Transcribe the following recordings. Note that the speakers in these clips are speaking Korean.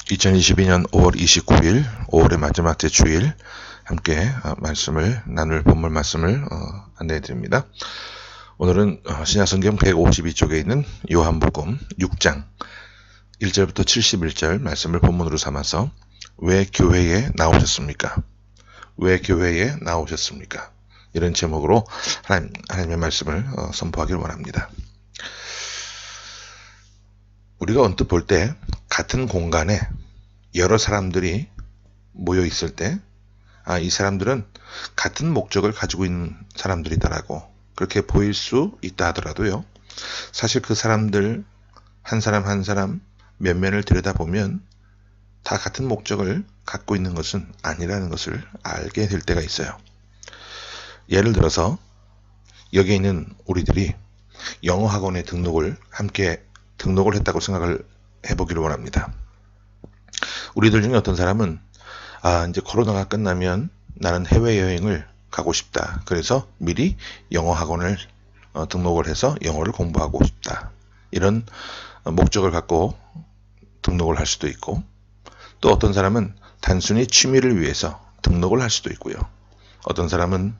2022년 5월 29일 5월의 마지막 주일 함께 말씀을 나눌 본문 말씀을 안내해 드립니다. 오늘은 신약성경 152쪽에 있는 요한복음 6장 1절부터 71절 말씀을 본문으로 삼아서 왜 교회에 나오셨습니까? 왜 교회에 나오셨습니까? 이런 제목으로 하나님의 말씀을 선포하길 원합니다. 우리가 언뜻 볼 때 같은 공간에 여러 사람들이 모여 있을 때, 이 사람들은 같은 목적을 가지고 있는 사람들이다라고 그렇게 보일 수 있다 하더라도요. 사실 그 사람들 한 사람 한 사람 면면을 들여다보면 다 같은 목적을 갖고 있는 것은 아니라는 것을 알게 될 때가 있어요. 예를 들어서 여기에 있는 우리들이 영어 학원에 함께 등록을 했다고 생각을 해보기를 원합니다. 우리들 중에 어떤 사람은 이제 코로나가 끝나면 나는 해외여행을 가고 싶다. 그래서 미리 영어 학원을 등록을 해서 영어를 공부하고 싶다. 이런 목적을 갖고 등록을 할 수도 있고, 또 어떤 사람은 단순히 취미를 위해서 등록을 할 수도 있고요. 어떤 사람은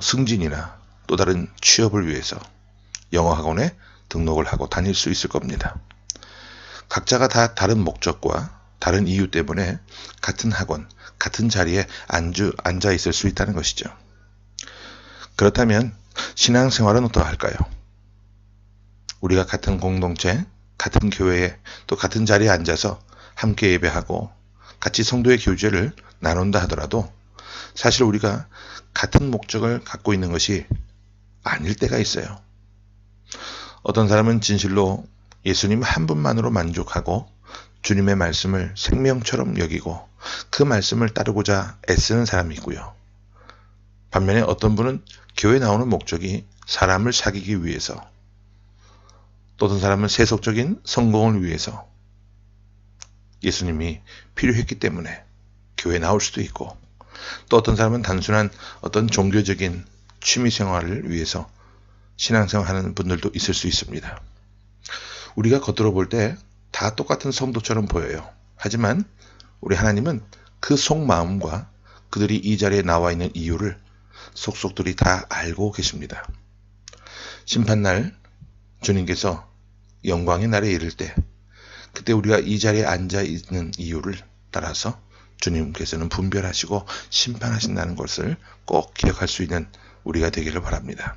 승진이나 또 다른 취업을 위해서 영어 학원에 등록을 하고 다닐 수 있을 겁니다. 각자가 다 다른 목적과 다른 이유 때문에 같은 학원, 같은 자리에 앉아 있을 수 있다는 것이죠. 그렇다면 신앙생활은 어떠할까요? 우리가 같은 공동체, 같은 교회에 또 같은 자리에 앉아서 함께 예배하고 같이 성도의 교제를 나눈다 하더라도 사실 우리가 같은 목적을 갖고 있는 것이 아닐 때가 있어요. 어떤 사람은 진실로 예수님 한 분만으로 만족하고 주님의 말씀을 생명처럼 여기고 그 말씀을 따르고자 애쓰는 사람이 있고요. 반면에 어떤 분은 교회 나오는 목적이 사람을 사귀기 위해서, 또 어떤 사람은 세속적인 성공을 위해서 예수님이 필요했기 때문에 교회 나올 수도 있고, 또 어떤 사람은 단순한 어떤 종교적인 취미생활을 위해서 신앙생활하는 분들도 있을 수 있습니다. 우리가 겉으로 볼 때 다 똑같은 성도처럼 보여요. 하지만 우리 하나님은 그 속마음과 그들이 이 자리에 나와 있는 이유를 속속들이 다 알고 계십니다. 심판날 주님께서 영광의 날에 이를 때, 그때 우리가 이 자리에 앉아 있는 이유를 따라서 주님께서는 분별하시고 심판하신다는 것을 꼭 기억할 수 있는 우리가 되기를 바랍니다.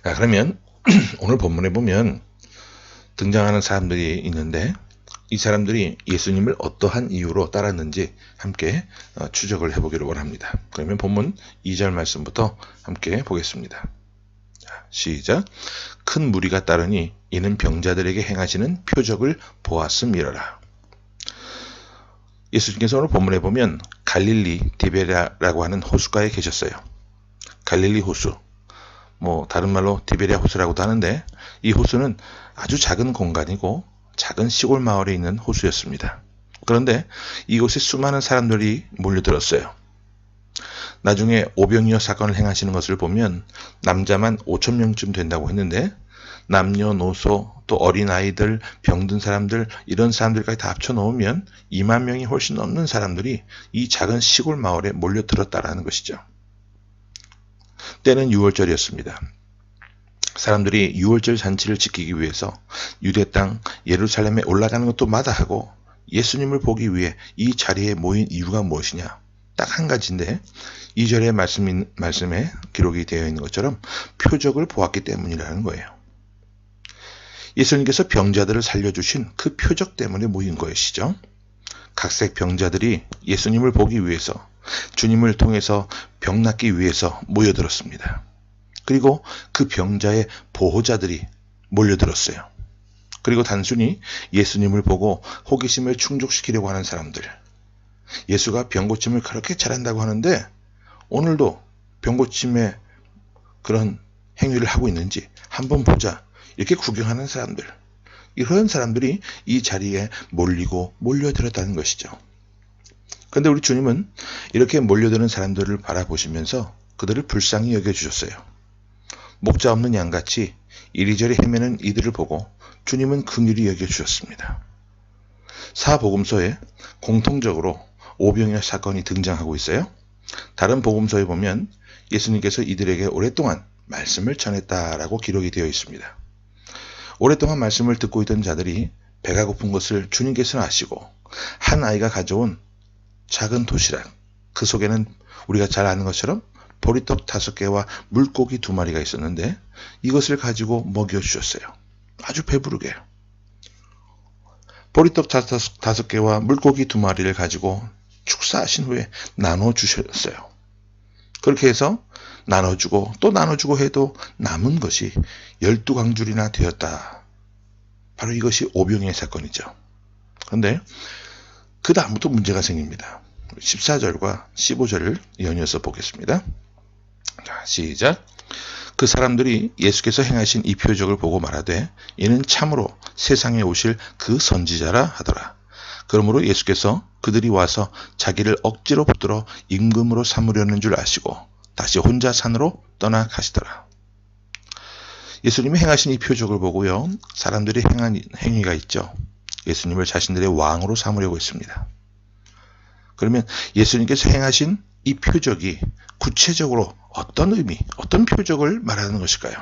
자, 그러면 오늘 본문에 보면 등장하는 사람들이 있는데, 이 사람들이 예수님을 어떠한 이유로 따랐는지 함께 추적을 해보기를 원합니다. 그러면 본문 2절 말씀부터 함께 보겠습니다. 자, 시작. 큰 무리가 따르니 이는 병자들에게 행하시는 표적을 보았음이러라. 예수님께서 오늘 본문에 보면 갈릴리 디베랴라고 하는 호숫가에 계셨어요. 갈릴리 호수, 다른 말로 디베랴 호수라고도 하는데, 이 호수는 아주 작은 공간이고 작은 시골 마을에 있는 호수였습니다. 그런데 이곳에 수많은 사람들이 몰려들었어요. 나중에 오병이어 사건을 행하시는 것을 보면 남자만 5,000명쯤 된다고 했는데, 남녀노소 또 어린아이들, 병든 사람들, 이런 사람들까지 다 합쳐놓으면 2만 명이 훨씬 넘는 사람들이 이 작은 시골 마을에 몰려들었다라는 것이죠. 때는 6월절이었습니다. 사람들이 6월절 잔치를 지키기 위해서 유대 땅 예루살렘에 올라가는 것도 마다하고 예수님을 보기 위해 이 자리에 모인 이유가 무엇이냐? 딱 한 가지인데, 2절의 말씀에 기록이 되어 있는 것처럼 표적을 보았기 때문이라는 거예요. 예수님께서 병자들을 살려주신 그 표적 때문에 모인 것이죠. 각색 병자들이 예수님을 보기 위해서, 주님을 통해서 병 낫기 위해서 모여들었습니다. 그리고 그 병자의 보호자들이 몰려들었어요. 그리고 단순히 예수님을 보고 호기심을 충족시키려고 하는 사람들. 예수가 병고침을 그렇게 잘한다고 하는데 오늘도 병고침의 그런 행위를 하고 있는지 한번 보자, 이렇게 구경하는 사람들. 이런 사람들이 이 자리에 몰려들었다는 것이죠. 그런데 우리 주님은 이렇게 몰려드는 사람들을 바라보시면서 그들을 불쌍히 여겨주셨어요. 목자 없는 양같이 이리저리 헤매는 이들을 보고 주님은 긍휼히 여겨주셨습니다. 사복음서에 공통적으로 오병이어 사건이 등장하고 있어요. 다른 복음서에 보면 예수님께서 이들에게 오랫동안 말씀을 전했다라고 기록이 되어 있습니다. 오랫동안 말씀을 듣고 있던 자들이 배가 고픈 것을 주님께서는 아시고 한 아이가 가져온 작은 도시락, 그 속에는 우리가 잘 아는 것처럼 보리떡 5개와 물고기 2마리가 있었는데 이것을 가지고 먹여주셨어요. 아주 배부르게. 보리떡 5개와 물고기 2마리를 가지고 축사하신 후에 나눠주셨어요. 그렇게 해서 나눠주고 또 나눠주고 해도 남은 것이 12광줄이나 되었다. 바로 이것이 오병이의 사건이죠. 그런데 그 다음부터 문제가 생깁니다. 14절과 15절을 연이어서 보겠습니다. 자, 시작. 그 사람들이 예수께서 행하신 이 표적을 보고 말하되 이는 참으로 세상에 오실 그 선지자라 하더라. 그러므로 예수께서 그들이 와서 자기를 억지로 붙들어 임금으로 삼으려는 줄 아시고 다시 혼자 산으로 떠나 가시더라. 예수님이 행하신 이 표적을 보고요, 사람들이 행한 행위가 있죠. 예수님을 자신들의 왕으로 삼으려고 했습니다. 그러면 예수님께서 행하신 이 표적이 구체적으로 어떤 의미, 어떤 표적을 말하는 것일까요?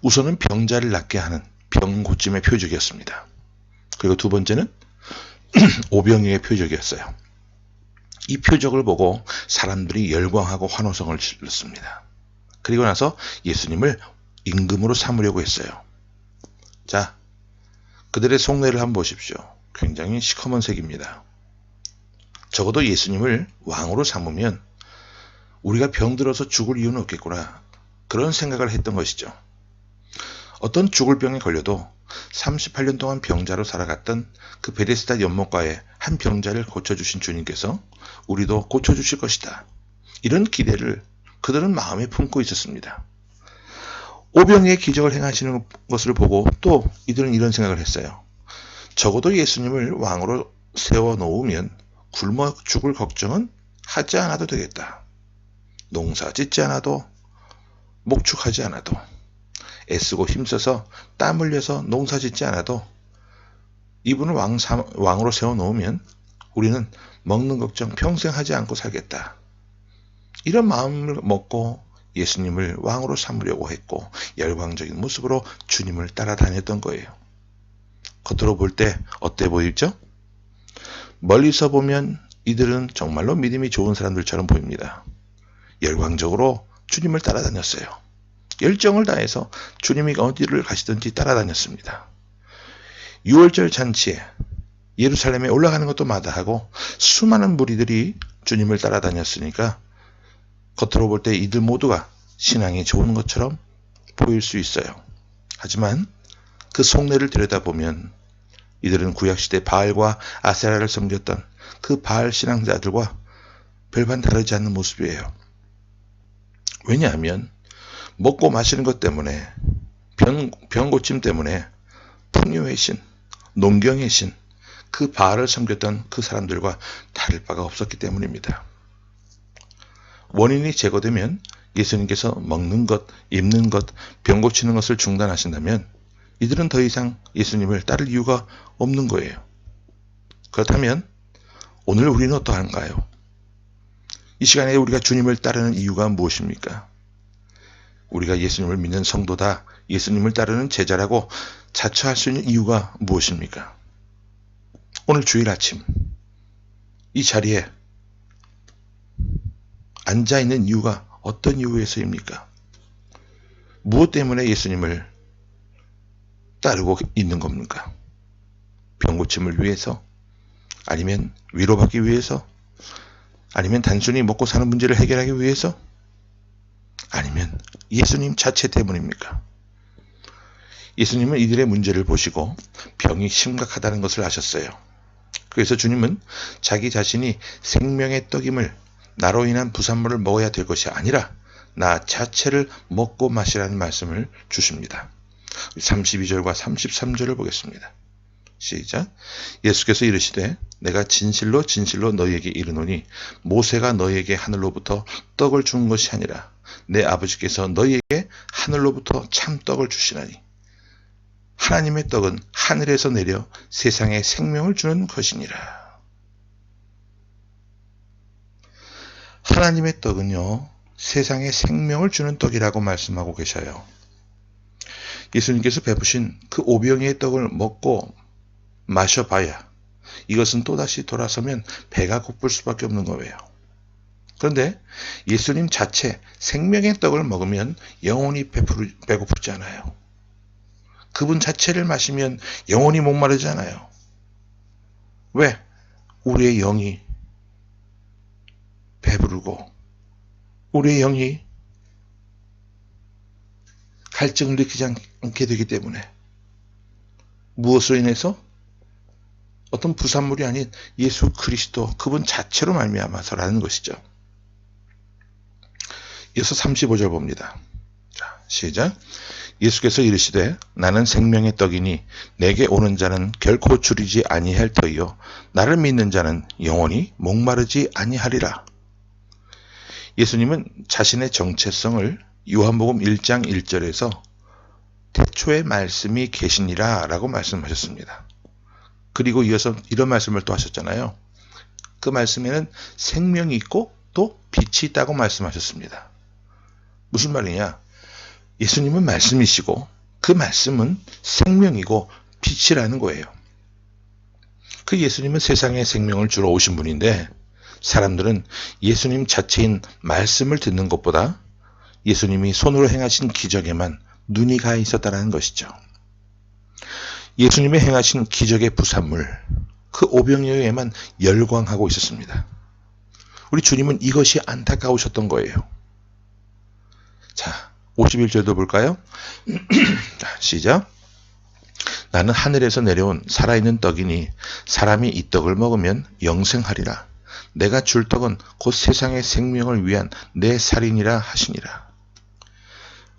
우선은 병자를 낫게 하는 병 고침의 표적이었습니다. 그리고 두 번째는 오병이어의 표적이었어요. 이 표적을 보고 사람들이 열광하고 환호성을 질렀습니다. 그리고 나서 예수님을 임금으로 삼으려고 했어요. 자, 그들의 속내를 한번 보십시오. 굉장히 시커먼 색입니다. 적어도 예수님을 왕으로 삼으면 우리가 병들어서 죽을 이유는 없겠구나, 그런 생각을 했던 것이죠. 어떤 죽을 병에 걸려도 38년 동안 병자로 살아갔던 그 베데스다 연못가에 한 병자를 고쳐주신 주님께서 우리도 고쳐주실 것이다, 이런 기대를 그들은 마음에 품고 있었습니다. 오병이의 기적을 행하시는 것을 보고 또 이들은 이런 생각을 했어요. 적어도 예수님을 왕으로 세워놓으면 굶어 죽을 걱정은 하지 않아도 되겠다. 농사 짓지 않아도, 목축하지 않아도, 애쓰고 힘써서 땀 흘려서 농사 짓지 않아도 이분을 왕으로 세워놓으면 우리는 먹는 걱정 평생 하지 않고 살겠다. 이런 마음을 먹고 예수님을 왕으로 삼으려고 했고 열광적인 모습으로 주님을 따라다녔던 거예요. 겉으로 볼 때 어때 보이죠? 멀리서 보면 이들은 정말로 믿음이 좋은 사람들처럼 보입니다. 열광적으로 주님을 따라다녔어요. 열정을 다해서 주님이 어디를 가시든지 따라다녔습니다. 6월절 잔치에 예루살렘에 올라가는 것도 마다하고 수많은 무리들이 주님을 따라다녔으니까 겉으로 볼 때 이들 모두가 신앙이 좋은 것처럼 보일 수 있어요. 하지만 그 속내를 들여다보면 이들은 구약시대 바알과 아세라를 섬겼던 그 바알 신앙자들과 별반 다르지 않는 모습이에요. 왜냐하면 먹고 마시는 것 때문에, 병 고침 때문에 풍요의 신, 농경의 신, 그 바알을 섬겼던 그 사람들과 다를 바가 없었기 때문입니다. 원인이 제거되면 예수님께서 먹는 것, 입는 것, 병 고치는 것을 중단하신다면 이들은 더 이상 예수님을 따를 이유가 없는 거예요. 그렇다면 오늘 우리는 어떠한가요? 이 시간에 우리가 주님을 따르는 이유가 무엇입니까? 우리가 예수님을 믿는 성도다, 예수님을 따르는 제자라고 자처할 수 있는 이유가 무엇입니까? 오늘 주일 아침 이 자리에 앉아있는 이유가 어떤 이유에서입니까? 무엇 때문에 예수님을 따르고 있는 겁니까? 병 고침을 위해서? 아니면 위로받기 위해서? 아니면 단순히 먹고 사는 문제를 해결하기 위해서? 아니면 예수님 자체 때문입니까? 예수님은 이들의 문제를 보시고 병이 심각하다는 것을 아셨어요. 그래서 주님은 자기 자신이 생명의 떡임을, 나로 인한 부산물을 먹어야 될 것이 아니라 나 자체를 먹고 마시라는 말씀을 주십니다. 32절과 33절을 보겠습니다. 시작. 예수께서 이르시되 내가 진실로 진실로 너희에게 이르노니 모세가 너희에게 하늘로부터 떡을 준 것이 아니라 내 아버지께서 너희에게 하늘로부터 참 떡을 주시나니. 하나님의 떡은 하늘에서 내려 세상에 생명을 주는 것이니라. 하나님의 떡은요, 세상에 생명을 주는 떡이라고 말씀하고 계셔요. 예수님께서 베푸신 그 오병이의 떡을 먹고 마셔봐야 이것은 또다시 돌아서면 배가 고플 수밖에 없는 거예요. 그런데 예수님 자체 생명의 떡을 먹으면 영원히 배고프지 않아요. 그분 자체를 마시면 영원히 목마르지 않아요. 왜? 우리의 영이 배부르고 우리의 영이 갈증을 느끼지 않게 되기 때문에. 무엇으로 인해서? 어떤 부산물이 아닌 예수 그리스도 그분 자체로 말미암아서라는 것이죠. 이어서 35절 봅니다. 자, 시작. 예수께서 이르시되 나는 생명의 떡이니 내게 오는 자는 결코 줄이지 아니할 터이요 나를 믿는 자는 영원히 목마르지 아니하리라. 예수님은 자신의 정체성을 요한복음 1장 1절에서 태초에 말씀이 계시니라 라고 말씀하셨습니다. 그리고 이어서 이런 말씀을 또 하셨잖아요. 그 말씀에는 생명이 있고 또 빛이 있다고 말씀하셨습니다. 무슨 말이냐? 예수님은 말씀이시고 그 말씀은 생명이고 빛이라는 거예요. 그 예수님은 세상에 생명을 주러 오신 분인데 사람들은 예수님 자체인 말씀을 듣는 것보다 예수님이 손으로 행하신 기적에만 눈이 가 있었다는 것이죠. 예수님이 행하신 기적의 부산물, 그 오병이어에만 열광하고 있었습니다. 우리 주님은 이것이 안타까우셨던 거예요. 자, 51절도 볼까요? 자, 시작. 나는 하늘에서 내려온 살아있는 떡이니 사람이 이 떡을 먹으면 영생하리라. 내가 줄 떡은 곧 세상의 생명을 위한 내 살이니라 하시니라.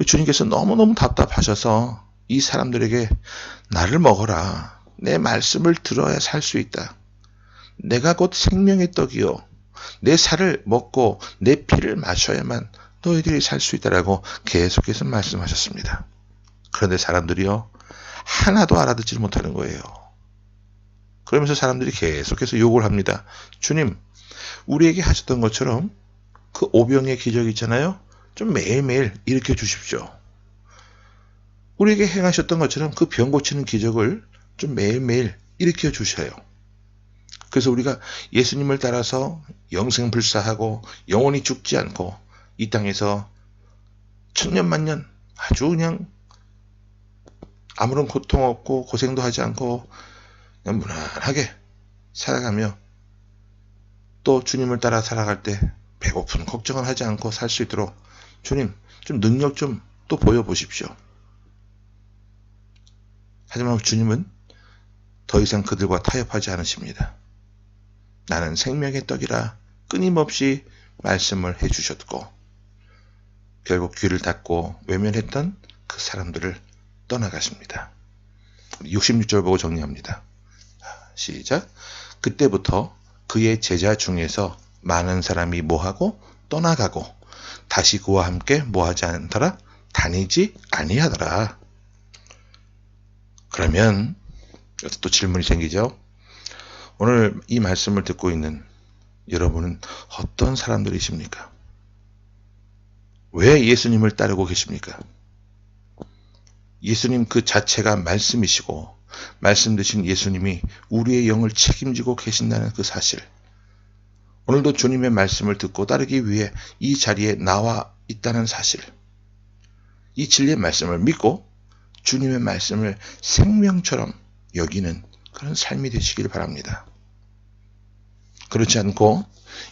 주님께서 너무너무 답답하셔서 이 사람들에게 나를 먹어라. 내 말씀을 들어야 살 수 있다. 내가 곧 생명의 떡이요. 내 살을 먹고 내 피를 마셔야만 너희들이 살 수 있다라고 계속해서 말씀하셨습니다. 그런데 사람들이요, 하나도 알아듣지 못하는 거예요. 그러면서 사람들이 계속해서 욕을 합니다. 주님, 우리에게 하셨던 것처럼 그 오병의 기적 있잖아요. 좀 매일매일 일으켜 주십시오. 우리에게 행하셨던 것처럼 그 병 고치는 기적을 좀 매일매일 일으켜 주셔요. 그래서 우리가 예수님을 따라서 영생불사하고 영원히 죽지 않고 이 땅에서 천년만년 아주 그냥 아무런 고통 없고 고생도 하지 않고 그냥 무난하게 살아가며 또 주님을 따라 살아갈 때 배고픈 걱정을 하지 않고 살 수 있도록 주님 좀 능력 좀 또 보여보십시오. 하지만 주님은 더 이상 그들과 타협하지 않으십니다. 나는 생명의 떡이라 끊임없이 말씀을 해주셨고 결국 귀를 닫고 외면했던 그 사람들을 떠나가십니다. 66절 보고 정리합니다. 시작. 그때부터 그의 제자 중에서 많은 사람이 뭐하고 떠나가고 다시 그와 함께 뭐하지 않더라? 다니지 아니하더라. 그러면 여기서 또 질문이 생기죠. 오늘 이 말씀을 듣고 있는 여러분은 어떤 사람들이십니까? 왜 예수님을 따르고 계십니까? 예수님 그 자체가 말씀이시고 말씀 되신 예수님이 우리의 영을 책임지고 계신다는 그 사실, 오늘도 주님의 말씀을 듣고 따르기 위해 이 자리에 나와 있다는 사실, 이 진리의 말씀을 믿고 주님의 말씀을 생명처럼 여기는 그런 삶이 되시길 바랍니다. 그렇지 않고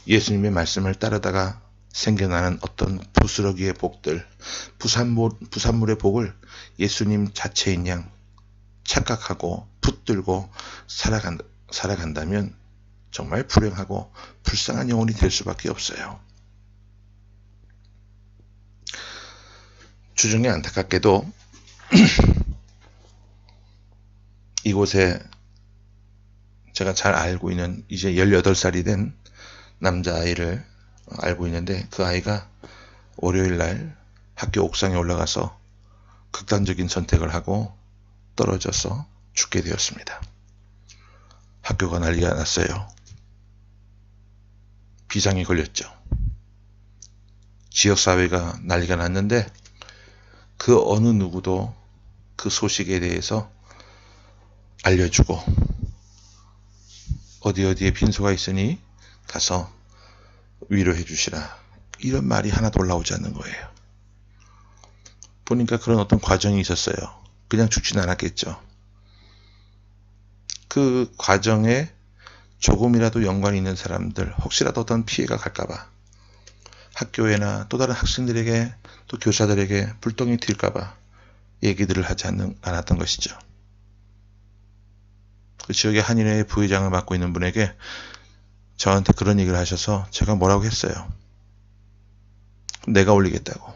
예수님의 말씀을 따르다가 생겨나는 어떤 부스러기의 복들, 부산물의 복을 예수님 자체인 양 착각하고 붙들고 살아간다면 정말 불행하고 불쌍한 영혼이 될 수밖에 없어요. 주중에 안타깝게도 이곳에 제가 잘 알고 있는 이제 18살이 된 남자아이를 알고 있는데 그 아이가 월요일 날 학교 옥상에 올라가서 극단적인 선택을 하고 떨어져서 죽게 되었습니다. 학교가 난리가 났어요. 비상이 걸렸죠. 지역사회가 난리가 났는데 그 어느 누구도 그 소식에 대해서 알려주고 어디에 빈소가 있으니 가서 위로해 주시라, 이런 말이 하나도 올라오지 않는 거예요. 보니까 그런 어떤 과정이 있었어요. 그냥 죽진 않았겠죠. 그 과정에 조금이라도 연관이 있는 사람들, 혹시라도 어떤 피해가 갈까봐, 학교에나 또 다른 학생들에게 또 교사들에게 불똥이 튈까봐 얘기들을 하지 않았던 것이죠. 그 지역의 한인회 부회장을 맡고 있는 분에게 저한테 그런 얘기를 하셔서 제가 뭐라고 했어요. 내가 올리겠다고.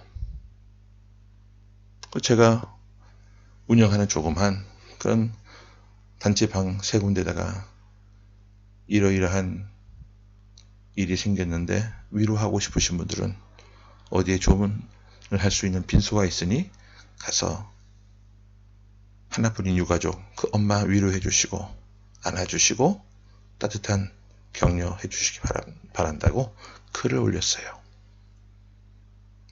제가 운영하는 조그만 그런 단체방 3군데다가 이러이러한 일이 생겼는데 위로하고 싶으신 분들은 어디에 조문을 할 수 있는 빈소가 있으니 가서 하나뿐인 유가족 그 엄마 위로해 주시고 안아주시고 따뜻한 격려해 주시기 바란다고 글을 올렸어요.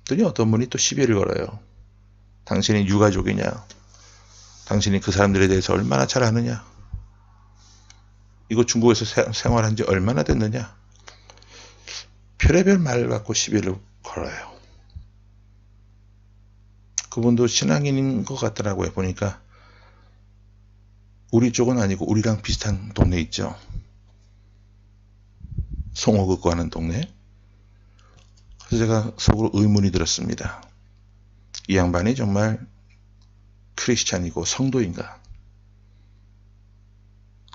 그랬더니 어떤 분이 또 시비를 걸어요. 당신이 유가족이냐? 당신이 그 사람들에 대해서 얼마나 잘 아느냐? 이거 중국에서 생활한 지 얼마나 됐느냐? 별의별 말 갖고 시비를 걸어요. 그분도 신앙인인 것 같더라고요. 보니까 우리 쪽은 아니고 우리랑 비슷한 동네 있죠. 송호 긋고 하는 동네. 그래서 제가 속으로 의문이 들었습니다. 이 양반이 정말 크리스찬이고 성도인가?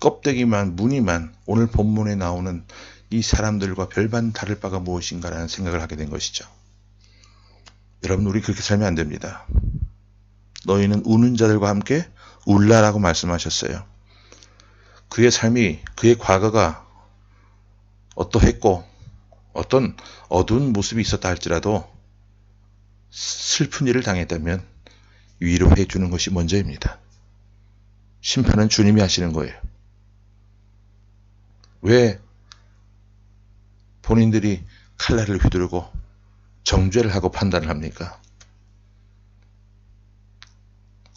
껍데기만 무늬만 오늘 본문에 나오는 이 사람들과 별반 다를 바가 무엇인가라는 생각을 하게 된 것이죠. 여러분, 우리 그렇게 살면 안 됩니다. 너희는 우는 자들과 함께 울라라고 말씀하셨어요. 그의 삶이, 그의 과거가 어떠했고 어떤 어두운 모습이 있었다 할지라도 슬픈 일을 당했다면 위로해 주는 것이 먼저입니다. 심판은 주님이 하시는 거예요. 왜 본인들이 칼날을 휘두르고 정죄를 하고 판단을 합니까?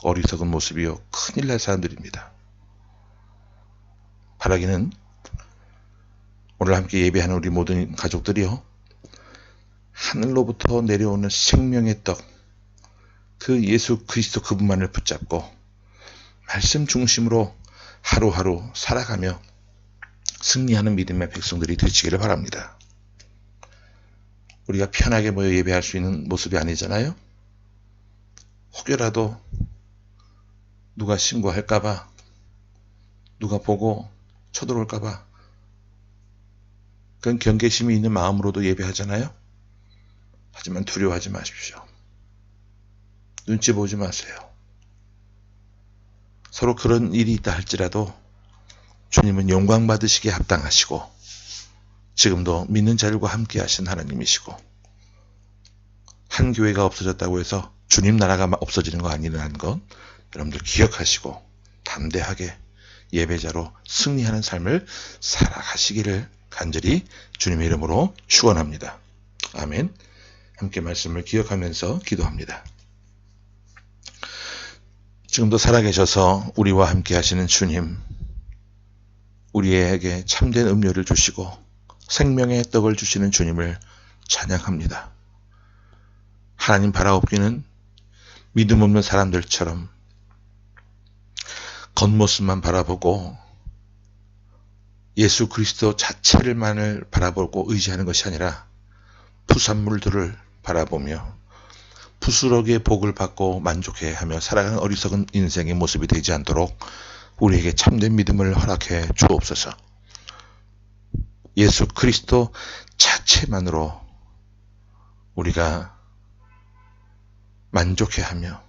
어리석은 모습이요, 큰일 날 사람들입니다. 바라기는 오늘 함께 예배하는 우리 모든 가족들이요, 하늘로부터 내려오는 생명의 떡, 그 예수 그리스도 그분만을 붙잡고 말씀 중심으로 하루하루 살아가며 승리하는 믿음의 백성들이 되시기를 바랍니다. 우리가 편하게 모여 예배할 수 있는 모습이 아니잖아요. 혹여라도 누가 신고할까봐, 누가 보고 쳐들어올까봐 그런 경계심이 있는 마음으로도 예배하잖아요. 하지만 두려워하지 마십시오. 눈치 보지 마세요. 서로 그런 일이 있다 할지라도 주님은 영광 받으시기에 합당하시고 지금도 믿는 자들과 함께 하신 하나님이시고, 한 교회가 없어졌다고 해서 주님 나라가 없어지는 거 아니라는 것 여러분들 기억하시고 담대하게 예배자로 승리하는 삶을 살아가시기를 간절히 주님의 이름으로 축원합니다. 아멘. 함께 말씀을 기억하면서 기도합니다. 지금도 살아계셔서 우리와 함께 하시는 주님, 우리에게 참된 음료를 주시고 생명의 떡을 주시는 주님을 찬양합니다. 하나님 바라옵기는 믿음 없는 사람들처럼 겉모습만 바라보고 예수 그리스도 자체를만을 바라보고 의지하는 것이 아니라 부산물들을 바라보며 부스러기의 복을 받고 만족해하며 살아가는 어리석은 인생의 모습이 되지 않도록 우리에게 참된 믿음을 허락해 주옵소서. 예수 그리스도 자체만으로 우리가 만족해하며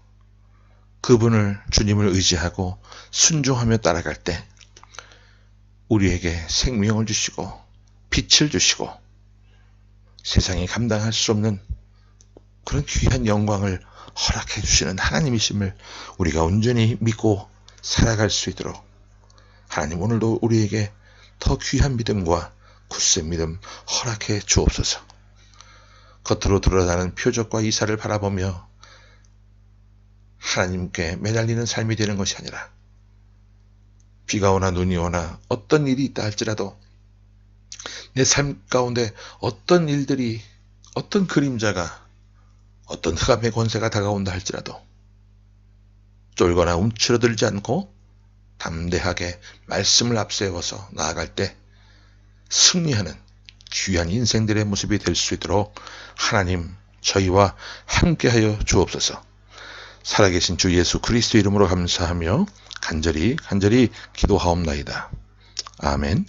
그분을, 주님을 의지하고 순종하며 따라갈 때 우리에게 생명을 주시고 빛을 주시고 세상이 감당할 수 없는 그런 귀한 영광을 허락해 주시는 하나님이심을 우리가 온전히 믿고 살아갈 수 있도록 하나님 오늘도 우리에게 더 귀한 믿음과 굳센 믿음 허락해 주옵소서. 겉으로 드러나는 표적과 이사를 바라보며 하나님께 매달리는 삶이 되는 것이 아니라 비가 오나 눈이 오나 어떤 일이 있다 할지라도 내 삶 가운데 어떤 일들이 어떤 그림자가 어떤 흑암의 권세가 다가온다 할지라도 쫄거나 움츠러들지 않고 담대하게 말씀을 앞세워서 나아갈 때 승리하는 귀한 인생들의 모습이 될 수 있도록 하나님 저희와 함께하여 주옵소서. 살아계신 주 예수 그리스도 이름으로 감사하며 간절히 기도하옵나이다. 아멘.